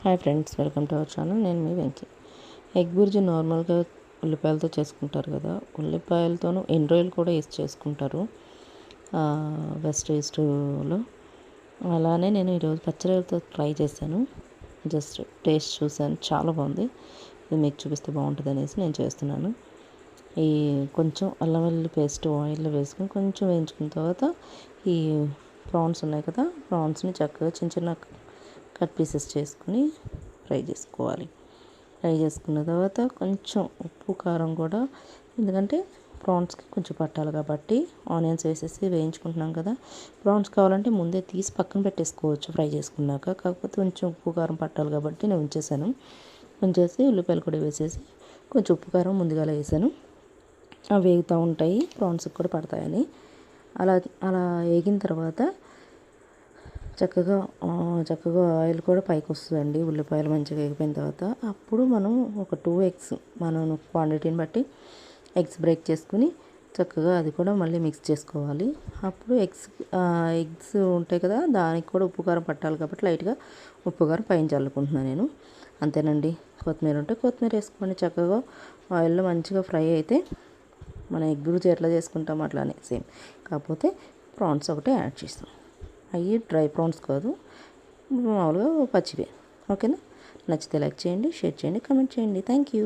Hi friends, welcome to our channel. నేను మీ Venky. Egg bhurji నార్మల్గా ఉల్లిపాయలతో చేసుకుంటారు కదా. ఉల్లిపాయలతోనూ ఎన్ని రోజులు కూడా వేసి చేసుకుంటారు వెస్ట్ ఈస్ట్లో. అలానే నేను ఈరోజు పచ్చడితో ట్రై చేశాను. జస్ట్ టేస్ట్ చూశాను, చాలా బాగుంది. ఇది మీకు చూపిస్తే బాగుంటుంది అనేసి నేను చేస్తున్నాను. ఈ కొంచెం అల్లం వెల్లుల్లి పేస్ట్ ఆయిల్లో వేసుకొని కొంచెం వేయించుకున్న తర్వాత ఈ ప్రాన్స్ ఉన్నాయి కదా, ప్రాన్స్ని చక్కగా చిన్న చిన్న కట్ పీసెస్ చేసుకుని ఫ్రై చేసుకోవాలి. ఫ్రై చేసుకున్న తర్వాత కొంచెం ఉప్పు కారం కూడా, ఎందుకంటే ప్రాన్స్కి కొంచెం పట్టాలి కాబట్టి ఆనియన్స్ వేసేసి వేయించుకుంటున్నాం కదా. ప్రాన్స్ కావాలంటే ముందే తీసి పక్కన పెట్టేసుకోవచ్చు ఫ్రై చేసుకున్నాక, కాకపోతే కొంచెం ఉప్పు కారం పట్టాలి కాబట్టి నేను ఉంచేసాను. ఉంచేసి ఉల్లిపాయలు కూడా వేసేసి కొంచెం ఉప్పు కారం ముందుగా వేసాను. అవి వేగుతూ ఉంటాయి, ప్రాన్స్కి కూడా పడతాయని. అలా అలా వేగిన తర్వాత చక్కగా ఆయిల్ కూడా పైకి వస్తుందండి. ఉల్లిపాయలు మంచిగా వేగిపోయిన తర్వాత అప్పుడు మనం ఒక 2 ఎగ్స్, మనం క్వాంటిటీని బట్టి ఎగ్స్ బ్రేక్ చేసుకుని చక్కగా అది కూడా మళ్ళీ మిక్స్ చేసుకోవాలి. అప్పుడు ఎగ్స్ ఉంటాయి కదా, దానికి కూడా ఉప్పు కారం పట్టాలి కాబట్టి లైట్గా ఉప్పు కారం పైన చల్లుకుంటున్నాను నేను. అంతేనండి. కొత్తిమీర ఉంటే కొత్తిమీర వేసుకొని చక్కగా ఆయిల్లో మంచిగా ఫ్రై అయితే మన ఎగ్ బుర్జీ ఎట్లా చేసుకుంటాం అట్లానే సేమ్, కాకపోతే ప్రాన్స్ ఒకటే యాడ్ చేస్తాం. అవి డ్రై ప్రాన్స్ కాదు, మామూలుగా పచ్చివే. ఓకేనా? నచ్చితే లైక్ చేయండి, షేర్ చేయండి, కామెంట్ చేయండి. Thank you.